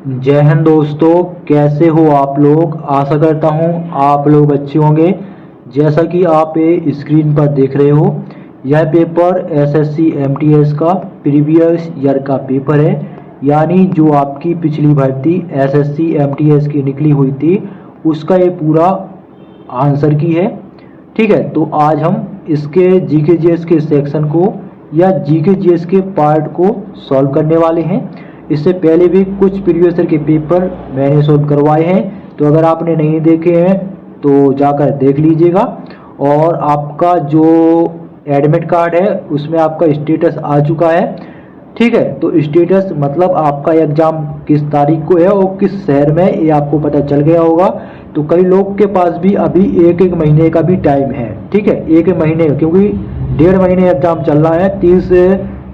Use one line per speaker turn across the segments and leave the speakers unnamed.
जय हिंद दोस्तों। कैसे हो आप लोग? आशा करता हूँ आप लोग अच्छे होंगे। जैसा कि आप ये स्क्रीन पर देख रहे हो, यह पेपर एसएससी एमटीएस का प्रीवियस ईयर का पेपर है। यानी जो आपकी पिछली भर्ती एसएससी एमटीएस की निकली हुई थी उसका ये पूरा आंसर की है। ठीक है, तो आज हम इसके जीके जीएस के सेक्शन को या जीके जीएस के पार्ट को सॉल्व करने वाले हैं। इससे पहले भी कुछ प्रीवियस ईयर के पेपर मैंने सॉल्व करवाए हैं, तो अगर आपने नहीं देखे हैं तो जाकर देख लीजिएगा। और आपका जो एडमिट कार्ड है उसमें आपका स्टेटस आ चुका है। ठीक है, तो स्टेटस मतलब आपका एग्ज़ाम किस तारीख को है और किस शहर में ये आपको पता चल गया होगा। तो कई लोग के पास भी अभी एक एक महीने का भी टाइम है। ठीक है, एक महीने, क्योंकि 1.5 महीने एग्ज़ाम चल रहा है। 30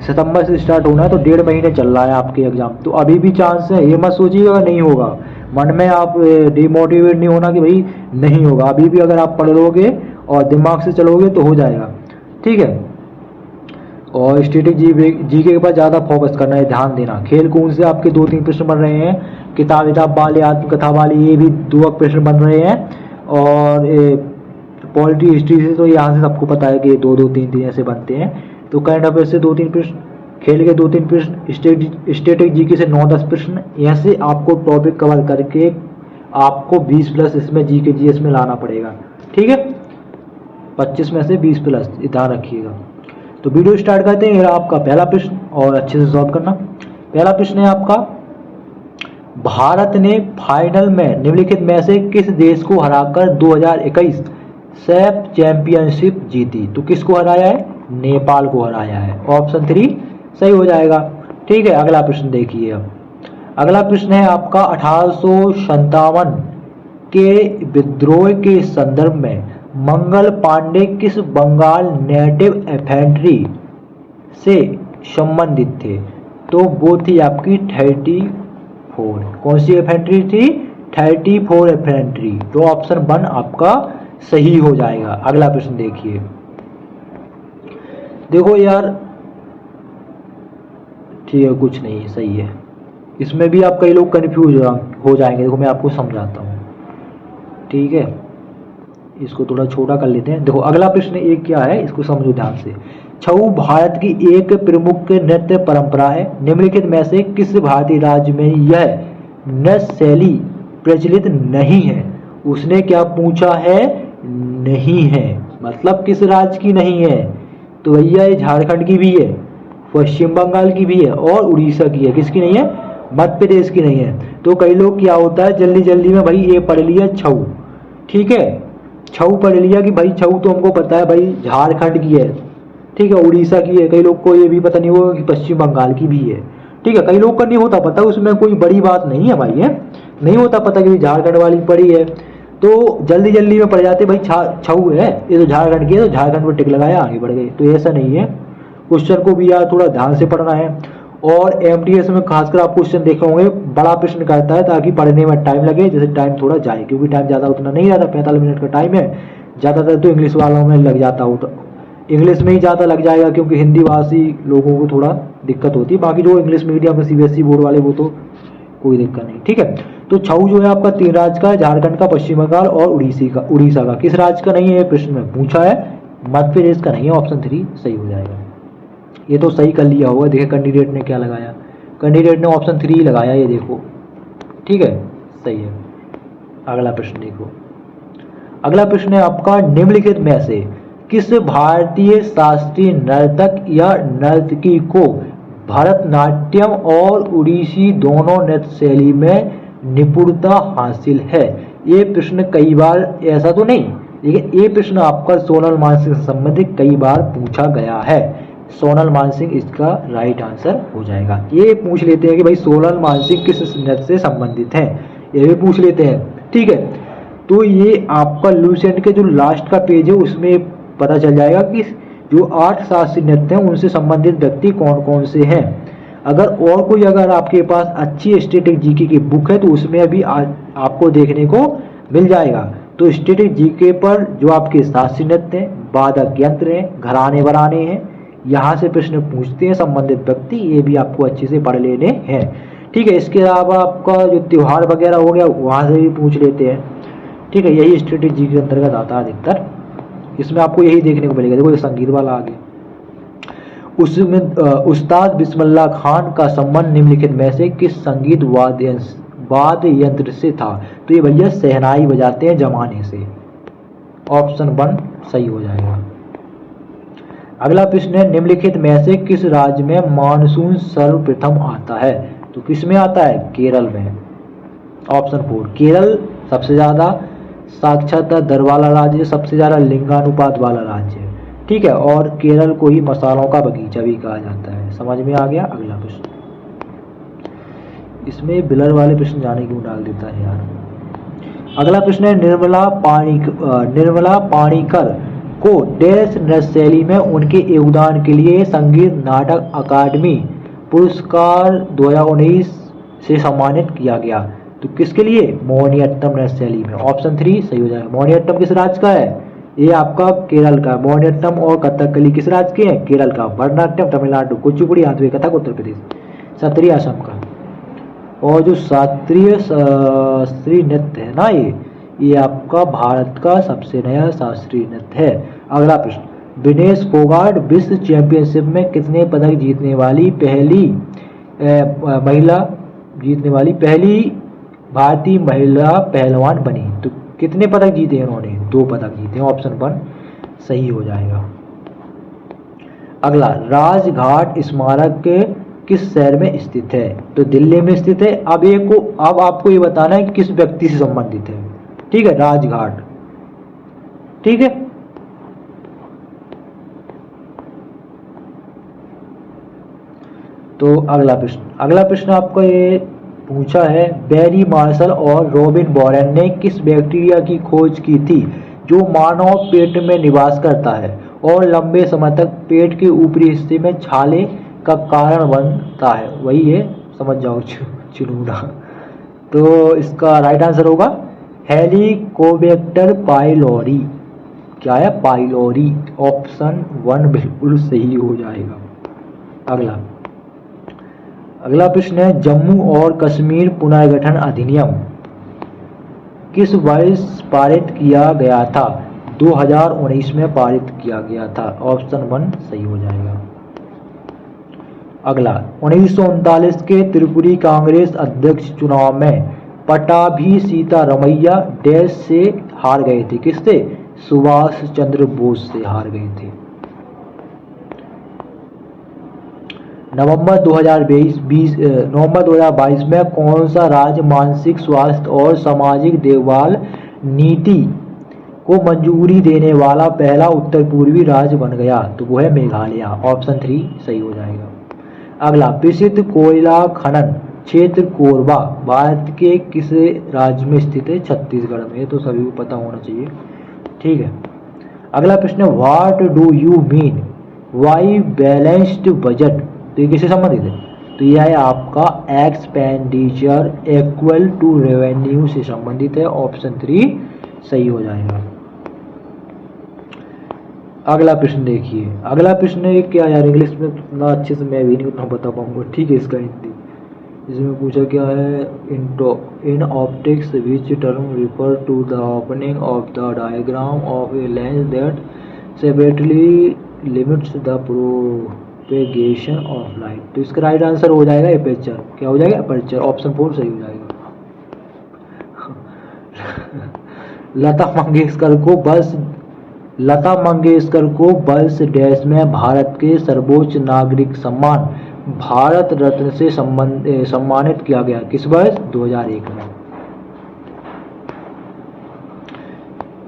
सितंबर से स्टार्ट होना है, तो 1.5 महीने चल रहा है आपके एग्ज़ाम। तो अभी भी चांस है, ये मत सोचिएगा नहीं होगा। मन में आप डिमोटिवेट नहीं होना कि भाई नहीं होगा। अभी भी अगर आप पढ़ लोगे और दिमाग से चलोगे तो हो जाएगा। ठीक है, और स्टैटिक जीके के पास ज़्यादा फोकस करना है, ध्यान देना। खेल कूद से आपके 2-3 प्रश्न बन रहे हैं, किताब वाले, आत्मकथा वाले, ये भी 2 प्रश्न बन रहे हैं। और पॉलिटी हिस्ट्री से तो यहाँ से सबको पता है कि 2-2, 3-3 ऐसे बनते हैं। तो करंट अफेयर से 2-3 प्रश्न, खेल के 2-3 प्रश्न, स्टैटिक जीके से 9-10 प्रश्न, ऐसे आपको टॉपिक कवर करके आपको 20+ इसमें जीके जीएस में लाना पड़ेगा। ठीक है, 25 में से 20+, ध्यान रखिएगा। तो वीडियो स्टार्ट करते हैं। आपका पहला प्रश्न और अच्छे से सॉल्व करना। पहला प्रश्न है आपका, भारत ने फाइनल में निम्नलिखित में से किस देश को हराकर 2021 सैफ चैंपियनशिप जीती? तो किसको हराया है? नेपाल को हराया है। ऑप्शन 3 सही हो जाएगा। ठीक है, अगला प्रश्न देखिए। अब अगला प्रश्न है आपका, 1857 के विद्रोह के संदर्भ में मंगल पांडे किस बंगाल नेटिव इन्फेंट्री से संबंधित थे? तो वो थी आपकी 34। कौन सी इन्फेंट्री थी? 34 इन्फेंट्री। तो ऑप्शन 1 आपका सही हो जाएगा। अगला प्रश्न देखिए। देखो यार, ठीक है, कुछ नहीं, सही है। इसमें भी आप कई लोग कंफ्यूज हो जाएंगे। देखो मैं आपको समझाता हूँ। ठीक है, इसको थोड़ा छोटा कर लेते हैं। देखो अगला प्रश्न एक क्या है, इसको समझो ध्यान से। छऊ भारत की एक प्रमुख नृत्य परंपरा है। निम्नलिखित में से किस भारतीय राज्य में यह नृत्य शैली प्रचलित नहीं है? उसने क्या पूछा है? नहीं है, मतलब किस राज्य की नहीं है? तो भैया ये झारखंड की भी है, पश्चिम बंगाल की भी है और उड़ीसा की है। किसकी नहीं है? मध्य प्रदेश की नहीं है। तो कई लोग क्या होता है, जल्दी जल्दी में भाई ये पढ़ लिया छऊ। ठीक है, छऊ पढ़ लिया कि भाई छऊ तो हमको पता है भाई झारखंड की है। ठीक है, उड़ीसा की है। कई लोग को ये भी पता नहीं होगा कि पश्चिम बंगाल की भी है। ठीक है, कई लोग का नहीं होता पता, उसमें कोई बड़ी बात नहीं है भाई। है नहीं होता पता कि झारखंड वाली पड़ी है, तो जल्दी जल्दी में पड़ जाते भाई छऊ है, ये तो झारखंड की है, तो झारखंड पर टिक लगाया आगे बढ़ गए। तो ऐसा नहीं है। क्वेश्चन को भी यार थोड़ा ध्यान से पढ़ना है। और एमटीएस में खासकर आप क्वेश्चन देखे होंगे, बड़ा प्रश्न करता है ताकि पढ़ने में टाइम लगे, जैसे टाइम थोड़ा जाए, क्योंकि टाइम ज़्यादा उतना नहीं रहता, 45 मिनट का टाइम है। ज़्यादातर तो इंग्लिश वालों में लग जाता हो, तो इंग्लिश में ही ज़्यादा लग जाएगा, क्योंकि हिंदी भाषी लोगों को थोड़ा दिक्कत होती है। बाकी जो इंग्लिश मीडियम में सीबीएसई बोर्ड वाले वो तो कोई दिक्कत नहीं। ठीक है, तो छऊ जो है आपका 3 राज्य का है, झारखंड का, पश्चिम बंगाल और उड़ीसा का। किस राज्य का नहीं है प्रश्न में पूछा है? मध्य प्रदेश का नहीं है। ऑप्शन 3 सही हो जाएगा। ये तो सही कर लिया होगा। देखिए कैंडिडेट ने क्या लगाया, कैंडिडेट ने ऑप्शन 3 लगाया, ये देखो। ठीक है, सही है। अगला प्रश्न देखो। अगला प्रश्न है आपका, निम्नलिखित में से किस भारतीय शास्त्रीय नर्तक या नर्तकी को भरतनाट्यम और उड़ीसी दोनों नृत्य शैली में निपुणता हासिल है? ये प्रश्न कई बार, ऐसा तो नहीं, लेकिन ये प्रश्न आपका सोनल मानसिंह से संबंधित कई बार पूछा गया है। सोनल मानसिंह इसका राइट आंसर हो जाएगा। ये पूछ लेते हैं कि भाई सोनल मानसिंह किस नृत्य से संबंधित हैं, ये भी पूछ लेते हैं। ठीक है, तो ये आपका लूसेंट के जो लास्ट का पेज है उसमें पता चल जाएगा कि जो 8 शास्त्रीय नृत्य हैं उनसे संबंधित व्यक्ति कौन कौन से हैं। अगर आपके पास अच्छी स्टैटिक जीके की बुक है तो उसमें भी आपको देखने को मिल जाएगा। तो स्टैटिक जीके पर जो आपके शास्त्रीय नृत्य हैं, वादक यंत्र हैं, घराने बराने हैं, यहाँ से प्रश्न पूछते हैं संबंधित व्यक्ति, ये भी आपको अच्छे से पढ़ लेने हैं। ठीक है, इसके अलावा आपका जो त्योहार वगैरह हो गया वहाँ से भी पूछ लेते हैं। ठीक है, यही स्ट्रेटेजी के अंतर्गत आता है अधिकतर। इसमें आपको यही देखने को मिलेगा। देखो ये संगीत वाला आ गया। उसमें उस्ताद बिस्मिल्लाह खान का संबंध निम्नलिखित में से किस संगीत वाद्य यंत्र से था? तो ये भैया शहनाई बजाते हैं जमाने से। ऑप्शन 1 सही हो जाएगा। अगला प्रश्न है, निम्नलिखित में से किस राज्य में मानसून सर्वप्रथम आता है? तो किस में आता है? केरल में। ऑप्शन 4 केरल सबसे ज्यादा साक्षरता दर वाला राज्य है, सबसे ज्यादा लिंगानुपात वाला राज्य है। ठीक है, और केरल को ही मसालों का बगीचा भी कहा जाता है। समझ में आ गया। अगला प्रश्न, इसमें बिलर वाले प्रश्न जाने क्यों डाल देता है यार। अगला प्रश्न है, निर्मला पाणिकर को डैश नृत्य शैली में उनके योगदान के लिए संगीत नाटक अकादमी पुरस्कार 2019 से सम्मानित किया गया। तो किसके लिए? मोहिनीअट्टम नृत्य शैली में। ऑप्शन 3 सही हो जाएगा। मोहिनीअट्टम किस राज्य का है? ये आपका केरल का। मोहिनीअट्टम और कथकली किस राज्य के हैं? केरल का। भरतनाट्यम तमिलनाडु, कुचिपुड़ी आंध्र कथक उत्तर प्रदेश, सत्रिय असम का। और जो शास्त्रीय नृत्य है ना, ये आपका भारत का सबसे नया शास्त्रीय नृत्य है। अगला प्रश्न, विनेश फोगाट विश्व चैंपियनशिप में कितने पदक जीतने वाली पहली भारतीय महिला पहलवान बनी? तो कितने पदक जीते हैं उन्होंने? 2 पदक जीते हैं। ऑप्शन 1 सही हो जाएगा। अगला, राजघाट स्मारक के किस शहर में स्थित है? तो दिल्ली में स्थित है। अब आपको ये बताना है कि किस व्यक्ति से संबंधित है। ठीक है, राजघाट। ठीक है, तो अगला प्रश्न आपका ये पूछा है, बैरी मार्शल और रॉबिन वॉरेन ने किस बैक्टीरिया की खोज की थी जो मानव पेट में निवास करता है और लंबे समय तक पेट के ऊपरी हिस्से में छाले का कारण बनता है? वही है, समझ जाओ, चिनूडा। तो इसका राइट आंसर होगा हेलिकोबैक्टर पाइलोरी। क्या है? पाइलोरी। ऑप्शन 1 बिल्कुल सही हो जाएगा। अगला प्रश्न है, जम्मू और कश्मीर पुनर्गठन अधिनियम किस वर्ष पारित किया गया था? 2019 में पारित किया गया था। ऑप्शन 1 सही हो जाएगा। अगला, 1939 के त्रिपुरी कांग्रेस अध्यक्ष चुनाव में पटाभी सीतारमैया डैश से हार गए थे? किससे? सुभाष चंद्र बोस से हार गए थे। नवंबर 2022 में कौन सा राज्य मानसिक स्वास्थ्य और सामाजिक देखभाल नीति को मंजूरी देने वाला पहला उत्तर पूर्वी राज्य बन गया? तो वो है मेघालय। ऑप्शन 3 सही हो जाएगा। अगला, प्रसिद्ध कोयला खनन क्षेत्र कोरबा भारत के किस राज्य में स्थित है? छत्तीसगढ़ में। तो सभी को पता होना चाहिए। ठीक है, अगला प्रश्न, what do you mean by balanced budget? तो ये किससे संबंधित है? तो यह है आपका एक्सपेंडिचर इक्वल टू रेवेन्यू से संबंधित है। ऑप्शन 3 सही हो जाएगा। अगला प्रश्न देखिए। अगला प्रश्न क्या यार, इंग्लिश में उतना अच्छे से मैं भी नहीं उतना बता पाऊंगा। ठीक है, इसका हिंदी इसमें पूछा क्या है, in optics which term refer to the opening of the diagram of a lens that separately limits the propagation of light? तो इसका राइट आंसर हो जाएगा एपर्चर। क्या हो जाएगा? एपर्चर। ऑप्शन 4 सही हो जाएगा। लता मंगेशकर को वर्ष डैश में भारत के सर्वोच्च नागरिक सम्मान भारत रत्न से सम्मानित किया गया? किस वर्ष? 2001 में।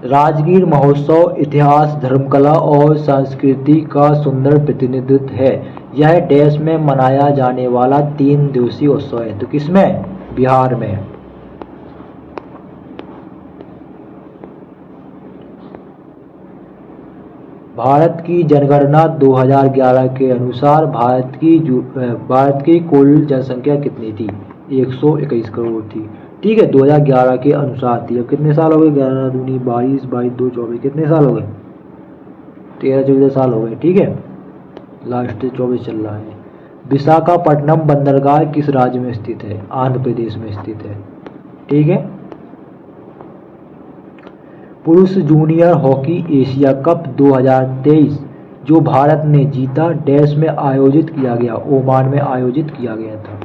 राजगीर महोत्सव इतिहास, धर्मकला और संस्कृति का सुंदर प्रतिनिधित्व है। यह डैश में मनाया जाने वाला 3 दिवसीय उत्सव है। तो किसमें? बिहार में। भारत की जनगणना 2011 के अनुसार भारत की कुल जनसंख्या कितनी थी? 121 करोड़ थी। ठीक है, 2011 के अनुसार थी। अब कितने साल हो गए? 11 दूनी 22, 22 2 24, कितने साल हो गए? 13-14 साल हो गए। ठीक है, लास्ट 24 चल रहा है। विशाखापट्टनम बंदरगाह किस राज्य में स्थित है? आंध्र प्रदेश में स्थित है। ठीक है। पुरुष जूनियर हॉकी एशिया कप 2023 जो भारत ने जीता डैश में आयोजित किया गया? ओमान में आयोजित किया गया था।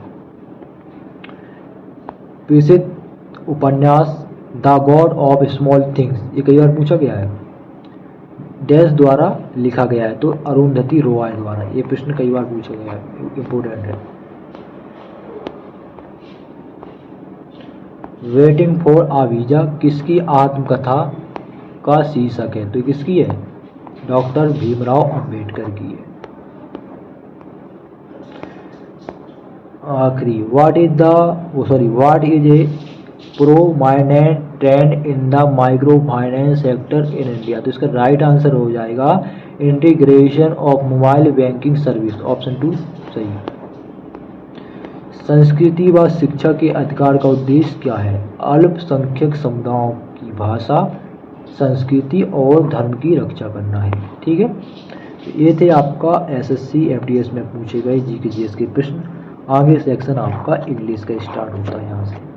प्रसिद्ध उपन्यास the God of small things ये कई बार पूछा गया है, डैश द्वारा लिखा गया है? तो अरुंधति रॉय द्वारा। ये प्रश्न कई बार पूछा गया है, इंपोर्टेंट है। वेटिंग फॉर अ वीजा किसकी आत्मकथा का शीर्षक है? तो किसकी है? डॉक्टर भीमराव अंबेडकर की है। आखिरी, what is a prominent trend in the micro finance sector in India? तो इसका राइट आंसर हो जाएगा integration of mobile banking service, option 2 सही है। संस्कृति व शिक्षा के अधिकार का उद्देश्य क्या है? अल्पसंख्यक समुदायों की भाषा, संस्कृति और धर्म की रक्षा करना है। ठीक है। तो ये थे आपका एसएससी एमटीएस में पूछे गए जीके जीएस के प्रश्न। आगे सेक्शन आपका इंग्लिश का स्टार्ट होता है यहाँ से।